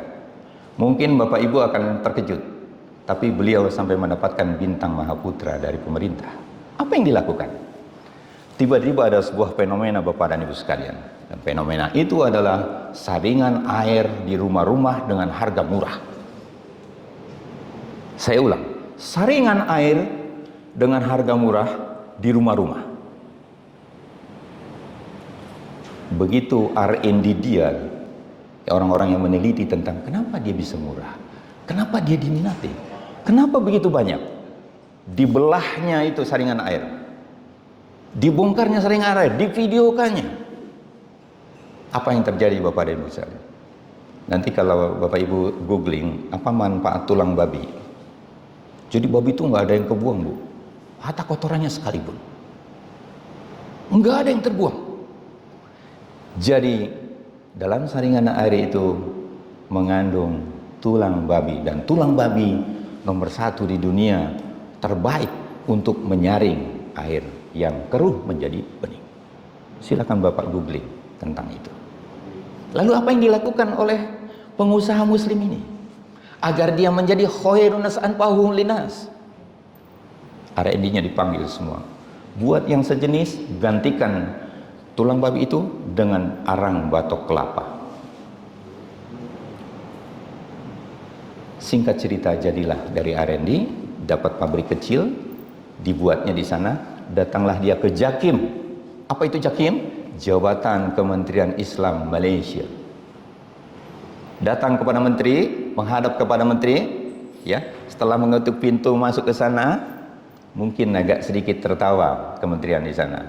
mungkin Bapak Ibu akan terkejut, tapi beliau sampai mendapatkan bintang Mahaputra dari pemerintah. Apa yang dilakukan? Tiba-tiba ada sebuah fenomena Bapak dan Ibu sekalian. Dan fenomena itu adalah saringan air di rumah-rumah dengan harga murah. Saya ulang, saringan air dengan harga murah di rumah-rumah. Begitu R&D dia, orang-orang yang meneliti tentang kenapa dia bisa murah, kenapa dia diminati, kenapa begitu banyak? Dibelahnya itu saringan air, dibongkarnya saringan air, divideokannya. Apa yang terjadi Bapak dan Ibu sekalian? Nanti kalau Bapak Ibu googling apa manfaat tulang babi, jadi babi itu nggak ada yang kebuang Bu, hatta kotorannya sekalipun nggak ada yang terbuang. Jadi dalam saringan air itu mengandung tulang babi, dan tulang babi nomor 1 di dunia, terbaik untuk menyaring air yang keruh menjadi bening. Silakan Bapak googling tentang itu. Lalu apa yang dilakukan oleh pengusaha muslim ini agar dia menjadi khairun nas anfa'uhum linas? R&D-nya dipanggil semua. Buat yang sejenis, gantikan tulang babi itu dengan arang batok kelapa. Singkat cerita, jadilah dari R&D, dapat pabrik kecil, dibuatnya di sana. Datanglah dia ke Jakim. Apa itu Jakim? Jabatan Kementerian Islam Malaysia. Datang kepada menteri, menghadap kepada menteri, ya. Setelah mengetuk pintu masuk ke sana, mungkin agak sedikit tertawa kementerian di sana.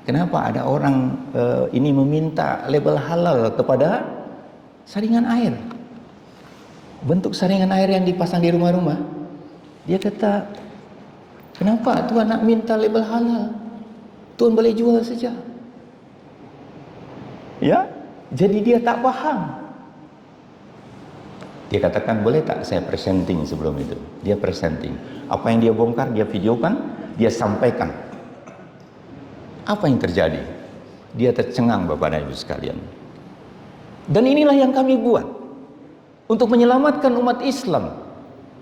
Kenapa ada orang ini meminta label halal kepada saringan air? Bentuk saringan air yang dipasang di rumah-rumah. Dia kata, kenapa Tuhan nak minta label halal? Tuhan boleh jual saja. Ya, jadi dia tak paham. Dia katakan, boleh tak saya presenting sebelum itu? Dia presenting. Apa yang dia bongkar, dia videokan, dia sampaikan. Apa yang terjadi? Dia tercengang, Bapak dan Ibu sekalian. Dan inilah yang kami buat untuk menyelamatkan umat Islam,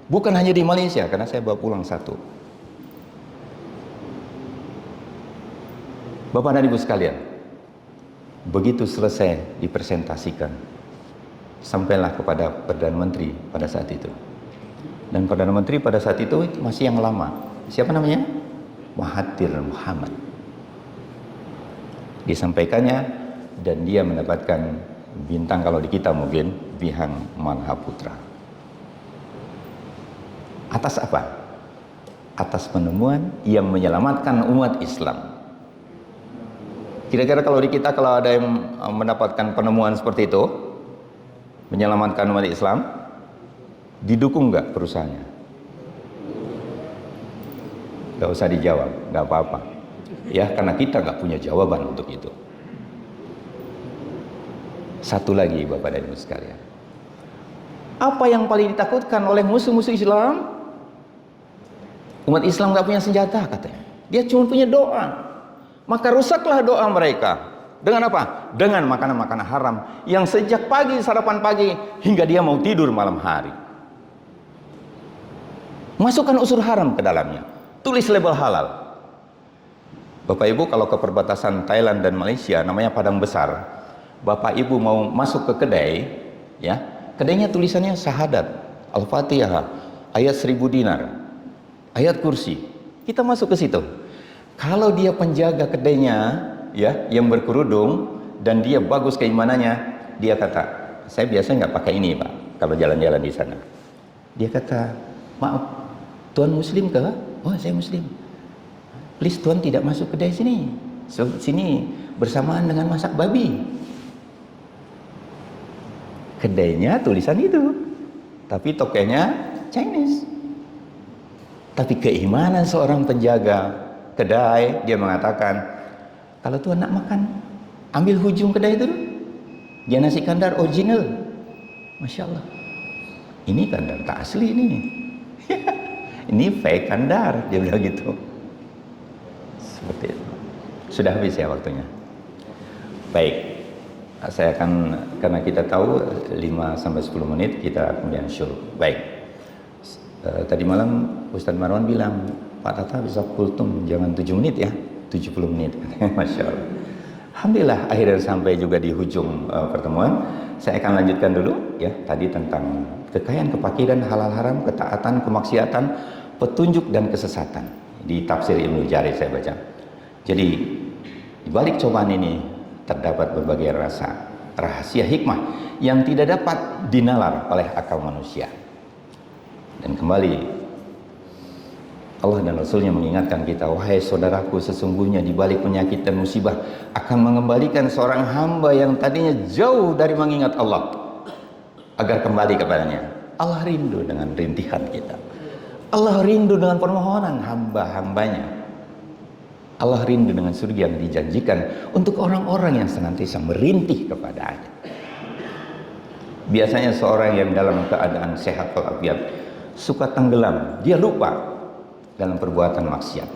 bukan hanya di Malaysia, karena saya bawa pulang satu. Bapak dan Ibu sekalian, begitu selesai dipresentasikan, sampailah kepada Perdana Menteri pada saat itu. Dan Perdana Menteri pada saat itu masih yang lama. Siapa namanya? Mahathir Muhammad. Disampaikannya, dan dia mendapatkan bintang, kalau di kita mungkin Bihang Mahaputra. Atas apa? Atas penemuan yang menyelamatkan umat Islam. Kira-kira kalau di kita, kalau ada yang mendapatkan penemuan seperti itu, menyelamatkan umat Islam, didukung nggak perusahaannya? Nggak usah dijawab, nggak apa-apa. Ya, karena kita nggak punya jawaban untuk itu. Satu lagi, Bapak dan Ibu sekalian, apa yang paling ditakutkan oleh musuh-musuh Islam? Umat Islam nggak punya senjata, katanya. Dia cuma punya doa. Maka rusaklah doa mereka. Dengan apa? Dengan makanan-makanan haram yang sejak pagi, sarapan pagi, hingga dia mau tidur malam hari. Masukkan unsur haram ke dalamnya. Tulis label halal. Bapak Ibu, kalau ke perbatasan Thailand dan Malaysia, namanya Padang Besar, Bapak Ibu mau masuk ke kedai, ya, kedainya tulisannya syahadat, Al-Fatihah, ayat 1000 dinar, ayat kursi. Kita masuk ke situ. Kalau dia penjaga kedainya, ya, yang berkerudung dan dia bagus keimanannya, dia kata, saya biasanya nggak pakai ini, Pak, kalau jalan-jalan di sana. Dia kata, maaf, Tuan Muslim ke? Oh, saya Muslim. Please, Tuan tidak masuk kedai sini. So, sini bersamaan dengan masak babi. Kedainya tulisan itu, tapi tokenya Chinese. Tapi keimanan seorang penjaga kedai, dia mengatakan, kalau Tuhan nak makan, ambil hujung kedai itu, dia nasi kandar original. Masya Allah, ini kandar tak asli ini. Ini fake kandar, dia bilang gitu. Seperti itu. Sudah habis ya waktunya. Baik. Saya akan, karena kita tahu 5-10 menit kita kemudian show. Baik. Tadi malam Ustadz Marwan bilang, Pak Tata bisa kultum jangan 7 menit ya, 70 menit. Masya Allah. Alhamdulillah akhirnya sampai juga di hujung pertemuan. Saya akan lanjutkan dulu ya, tadi tentang kekayaan, kepakiran, halal haram, ketaatan, kemaksiatan, petunjuk dan kesesatan. Di tafsir Ibnu Jarir saya baca. Jadi di balik cobaan ini terdapat berbagai rahasia hikmah yang tidak dapat dinalar oleh akal manusia. Dan kembali Allah dan Rasulnya mengingatkan kita, wahai saudaraku, sesungguhnya di balik penyakit dan musibah akan mengembalikan seorang hamba yang tadinya jauh dari mengingat Allah agar kembali kepadanya. Allah rindu dengan rintihan kita. Allah rindu dengan permohonan hamba-hambanya. Allah rindu dengan surga yang dijanjikan untuk orang-orang yang senantiasa merintih kepadanya. Biasanya seorang yang dalam keadaan sehat walafiat suka tenggelam, dia lupa dalam perbuatan maksiat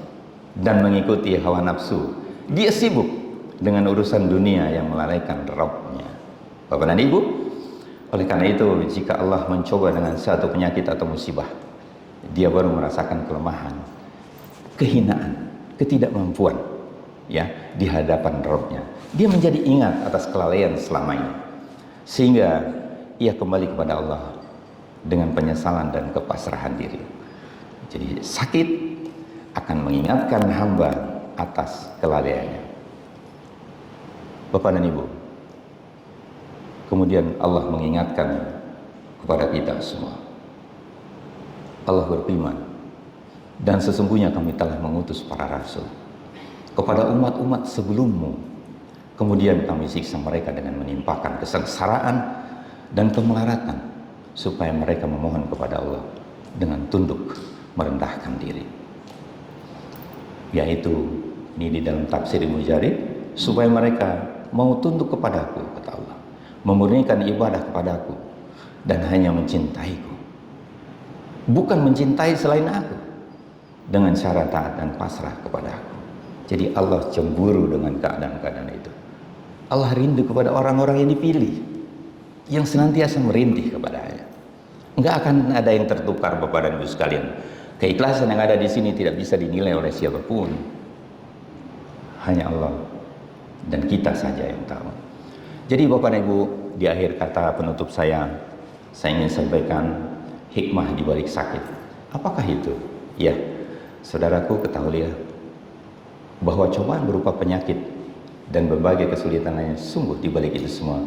dan mengikuti hawa nafsu. Dia sibuk dengan urusan dunia yang melalaikan Rabbnya. Bapak dan Ibu, oleh karena itu jika Allah mencoba dengan satu penyakit atau musibah, dia baru merasakan kelemahan, kehinaan, ketidakmampuan ya di hadapan Rabbnya. Dia menjadi ingat atas kelalaian selama ini, sehingga ia kembali kepada Allah dengan penyesalan dan kepasrahan diri. Jadi sakit akan mengingatkan hamba atas kelalaiannya. Bapak dan Ibu, kemudian Allah mengingatkan kepada kita semua. Allah berfirman, dan sesungguhnya kami telah mengutus para rasul kepada umat-umat sebelummu, kemudian kami siksa mereka dengan menimpakan kesengsaraan dan kemelaratan, supaya mereka memohon kepada Allah dengan tunduk merendahkan diri. Yaitu ini di dalam tafsir Ibnu Jarir, supaya mereka mau tunduk kepadaku, kata Allah, memurnikan ibadah kepadaku dan hanya mencintaiku, bukan mencintai selain aku, dengan syarat taat dan pasrah kepada aku. Jadi Allah cemburu dengan keadaan-keadaan itu. Allah rindu kepada orang-orang yang dipilih, yang senantiasa merintih kepadanya. Enggak akan ada yang tertukar, Bapak dan Ibu sekalian. Keikhlasan yang ada di sini tidak bisa dinilai oleh siapapun. Hanya Allah dan kita saja yang tahu. Jadi Bapak dan Ibu, di akhir kata penutup saya ingin sampaikan hikmah di balik sakit. Apakah itu? Ya, saudaraku, ketahuilah bahwa cobaan berupa penyakit dan berbagai kesulitan lainnya, sungguh di balik itu semua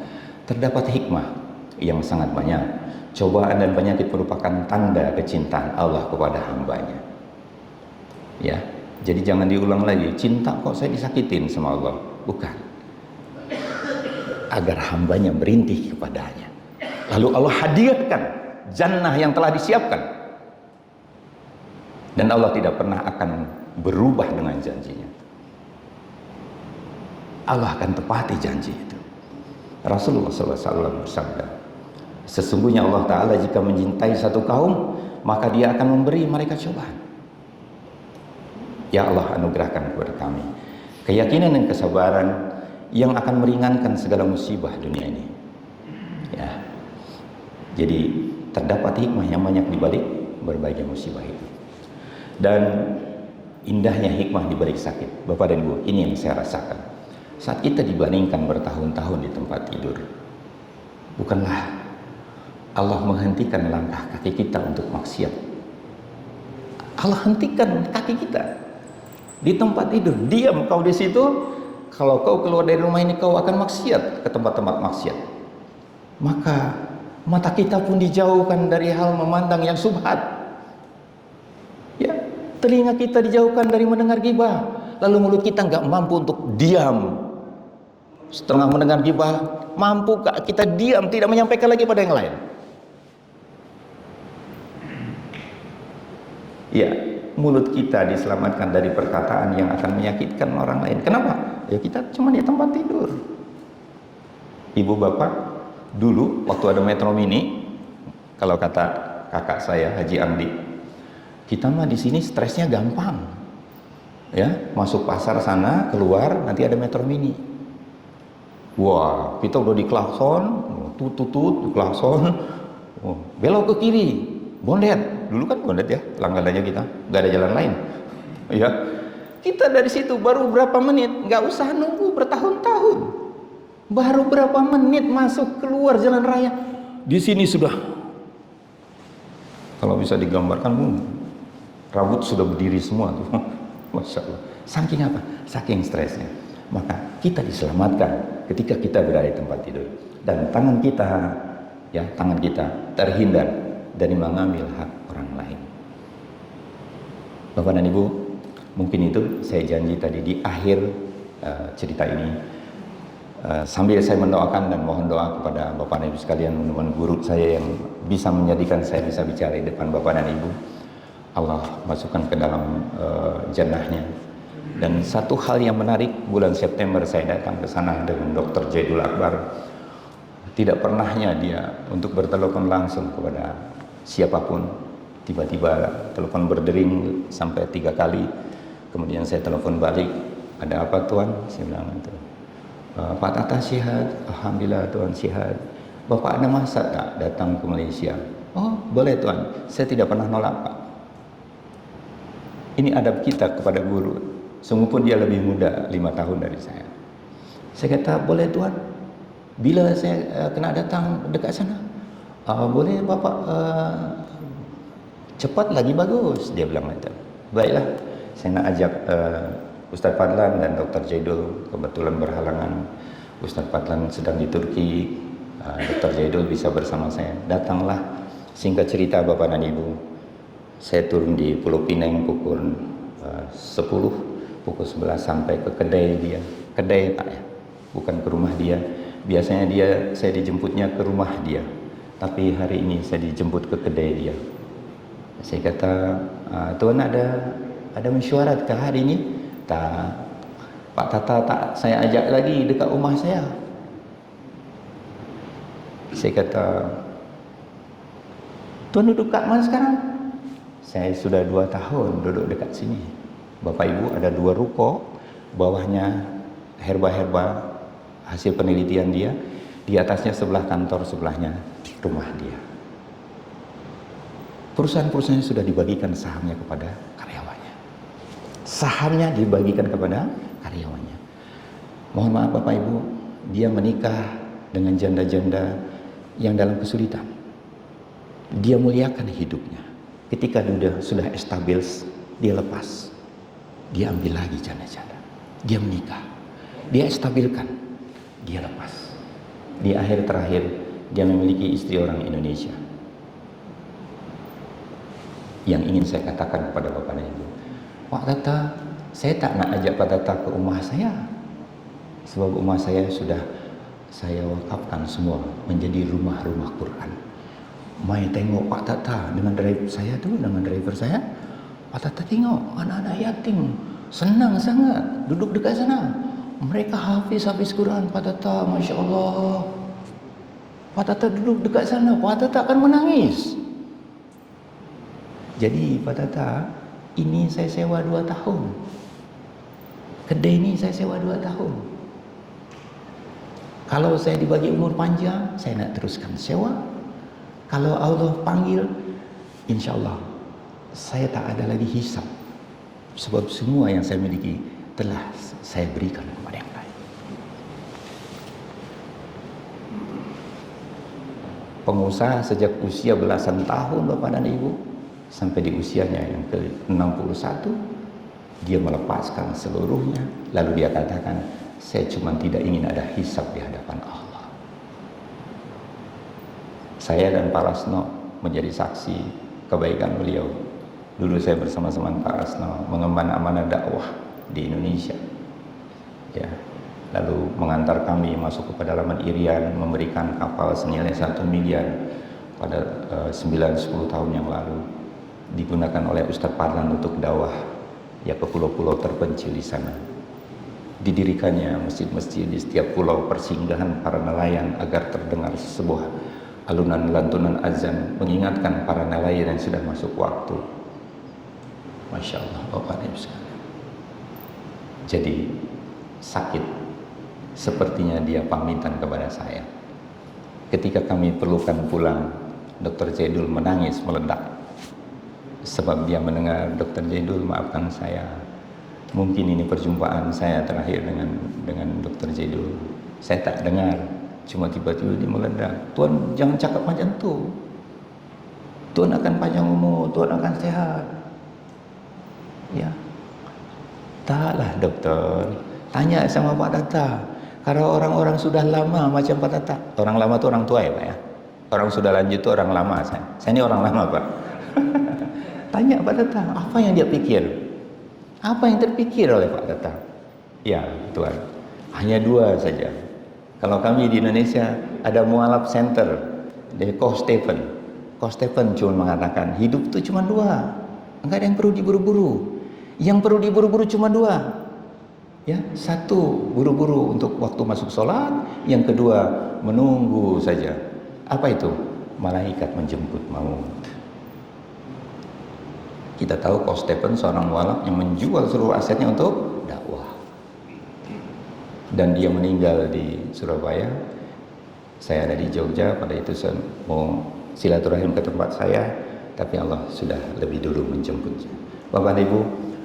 terdapat hikmah yang sangat banyak. Cobaan dan penyakit merupakan tanda kecintaan Allah kepada hambanya. Ya, jadi jangan diulang lagi, cinta kok saya disakitin sama Allah. Bukan. Agar hambanya merintih kepadanya. Lalu Allah hadiahkan jannah yang telah disiapkan. Dan Allah tidak pernah akan berubah dengan janjinya. Allah akan tepati janji itu. Rasulullah SAW bersabda, sesungguhnya Allah Ta'ala jika mencintai satu kaum, maka Dia akan memberi mereka cobaan. Ya Allah, anugerahkan kepada kami keyakinan dan kesabaran yang akan meringankan segala musibah dunia ini. Ya, jadi terdapat hikmah yang banyak di balik berbagai musibah itu. Dan indahnya hikmah di balik sakit, Bapak dan Ibu, ini yang saya rasakan. Saat kita dibandingkan bertahun-tahun di tempat tidur, bukanlah Allah menghentikan langkah kaki kita untuk maksiat. Allah hentikan kaki kita di tempat tidur. Diam kau di situ. Kalau kau keluar dari rumah ini, kau akan maksiat ke tempat-tempat maksiat. Maka mata kita pun dijauhkan dari hal memandang yang subhat. Ya, telinga kita dijauhkan dari mendengar gibah. Lalu mulut kita nggak mampu untuk diam. Setelah mendengar gibah, mampu kita diam, tidak menyampaikan lagi pada yang lain. Ya, mulut kita diselamatkan dari perkataan yang akan menyakitkan orang lain. Kenapa? Ya kita cuma di tempat tidur. Ibu bapak, dulu waktu ada Metro Mini, kalau kata kakak saya Haji Amdi, kita mah di sini stresnya gampang. Ya, masuk pasar sana, keluar, nanti ada Metro Mini. Wah, kita udah diklakson, tutut, diklakson, belok ke kiri, bondet. Dulu kan bondet ya, langganannya kita, nggak ada jalan lain. Ya, kita dari situ baru berapa menit, nggak usah nunggu bertahun-tahun. Baru berapa menit masuk keluar jalan raya, di sini sudah, kalau bisa digambarkan, rambut sudah berdiri semua tuh, masya Allah. Saking apa? Saking stresnya. Maka kita diselamatkan ketika kita berada di tempat tidur, dan tangan kita terhindar dari mengambil hak orang lain. Bapak dan Ibu, mungkin itu saya janji tadi di akhir cerita ini, sambil saya mendoakan dan mohon doa kepada Bapak dan Ibu sekalian, teman-teman guru saya yang bisa menjadikan saya bisa bicara di depan Bapak dan Ibu, Allah masukkan ke dalam jannahnya. Dan satu hal yang menarik, bulan September saya datang ke sana dengan Dr. Jaidul Akbar. Tidak pernahnya dia untuk bertelepon langsung kepada siapapun. Tiba-tiba telepon berdering sampai 3 kali. Kemudian saya telepon balik, ada apa Tuan? Saya bilang itu, Pak Tata sehat, alhamdulillah Tuan sehat. Bapak ada masa tak datang ke Malaysia? Oh boleh Tuan, saya tidak pernah nolak Pak. Ini adab kita kepada guru. Sungguh pun dia lebih muda 5 tahun dari saya. Saya kata boleh Tuan, bila saya kena datang dekat sana, Boleh Bapak cepat lagi bagus, dia bilang macam. Baiklah, saya nak ajak Ustaz Fadlan dan Dr. Jaidul, kebetulan berhalangan. Ustaz Fadlan sedang di Turki, Dr. Jaidul bisa bersama saya. Datanglah, singkat cerita Bapak dan Ibu, saya turun di Pulau Pinang pukul 10, pukul 11 sampai ke kedai dia. Kedai Pak ya, bukan ke rumah dia. Biasanya saya dijemputnya ke rumah dia, tapi hari ini saya dijemput ke kedai dia. Saya kata, Tuan ada mesyuarat ke hari ini? Tak, Pak Tata tak saya ajak lagi dekat rumah saya. Saya kata, Tuan duduk kat mana sekarang? Saya sudah 2 tahun duduk dekat sini. Bapak Ibu, ada 2 ruko, bawahnya herba-herba hasil penelitian dia, di atasnya sebelah kantor, sebelahnya rumah dia. Perusahaan-perusahaan sudah dibagikan sahamnya kepada karyawannya. Sahamnya dibagikan kepada karyawannya. Mohon maaf Bapak Ibu, dia menikah dengan janda-janda yang dalam kesulitan. Dia muliakan hidupnya. Ketika dia sudah establish, dia lepas. Dia ambil lagi janda-janda. Dia menikah. Dia stabilkan. Dia lepas. Di akhir terakhir, dia memiliki istri orang Indonesia. Yang ingin saya katakan kepada Bapak dan Ibu, Pak Tata, saya tak nak ajak Pak Tata ke rumah saya. Sebab rumah saya sudah saya wakafkan semua menjadi rumah-rumah Quran. Mai tengok Pak Tata dengan driver saya tu, dengan driver saya. Pak Tata tengok anak-anak yatim, senang sangat duduk dekat sana. Mereka hafiz Quran, Pak Tata, Masya Allah. Pak Tata duduk dekat sana, Pak Tata akan menangis. Jadi Pak Tata, ini saya sewa 2 tahun. Kedai ini saya sewa 2 tahun. Kalau saya dibagi umur panjang, saya nak teruskan sewa. Kalau Allah panggil, insya Allah saya tak ada lagi hisap. Sebab semua yang saya miliki telah saya berikan kepada yang lain. Pengusaha sejak usia belasan tahun Bapak dan Ibu, sampai di usianya yang ke-61, dia melepaskan seluruhnya. Lalu dia katakan, saya cuma tidak ingin ada hisab di hadapan Allah. Saya dan Pak Rasno menjadi saksi kebaikan beliau. Dulu saya bersama-sama Pak Rasno mengemban amanah dakwah di Indonesia. Ya, lalu mengantar kami masuk ke pedalaman Irian, memberikan kapal senilai 1 miliar pada 9-10 tahun yang lalu. Digunakan oleh Ustaz Fadlan untuk dakwah ya ke pulau-pulau terpencil di sana. Didirikannya masjid-masjid di setiap pulau, persinggahan para nelayan agar terdengar sebuah alunan lantunan azan mengingatkan para nelayan yang sudah masuk waktu. Masya Allah Bapak Ibu sekalian. Jadi sakit sepertinya dia pamitan kepada saya. Ketika kami perlukan pulang, Dr. Jaidul menangis meledak. Sebab dia mendengar, Dr. Jaidul maafkan saya, mungkin ini perjumpaan saya terakhir dengan Dr. Jaidul. Saya tak dengar, cuma tiba-tiba dia meledak. Tuan jangan cakap macam tu. Tuan akan panjang umur, Tuan akan sehat. Ya, taklah doktor. Tanya sama Pak Tata. Kalau orang-orang sudah lama macam Pak Tata, orang lama tu orang tua ya Pak ya. Orang sudah lanjut tu orang lama saya. Saya ni orang lama Pak. Tanya Pak Tata, apa yang dia pikir? Apa yang terpikir oleh Pak Tata? Ya Tuan, hanya 2 saja. Kalau kami di Indonesia ada mualaf center dari Koh Stephen. Koh Stephen cuma mengatakan hidup itu cuma 2, enggak ada yang perlu diburu-buru. Yang perlu diburu-buru cuma 2. Ya, 1 buru-buru untuk waktu masuk sholat, yang kedua menunggu saja. Apa itu? Malaikat menjemput maut. Kita tahu Koh Stephen seorang mualaf yang menjual seluruh asetnya untuk dakwah. Dan dia meninggal di Surabaya. Saya ada di Jogja, pada itu saya mau silaturahim ke tempat saya, tapi Allah sudah lebih dulu menjemputnya. Bapak dan Ibu,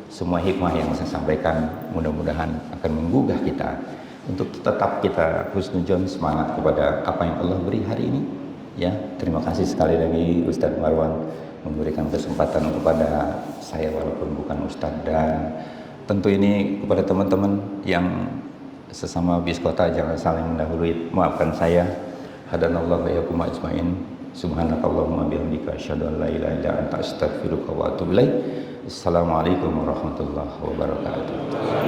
semua hikmah yang saya sampaikan mudah-mudahan akan menggugah kita untuk tetap kita husnuzon, semangat kepada apa yang Allah beri hari ini. Ya, terima kasih sekali lagi Ustadz Marwan memberikan kesempatan kepada saya walaupun bukan Ustadz, dan tentu ini kepada teman-teman yang sesama biskota jangan saling mendahului. Maafkan saya. Hadanallahu wa iyyakum ajmain. Subhanakallahumma bihamdika asyhadu an la ilaha illa anta astaghfiruka wa atubu ilaik. Assalamualaikum warahmatullahi wabarakatuh.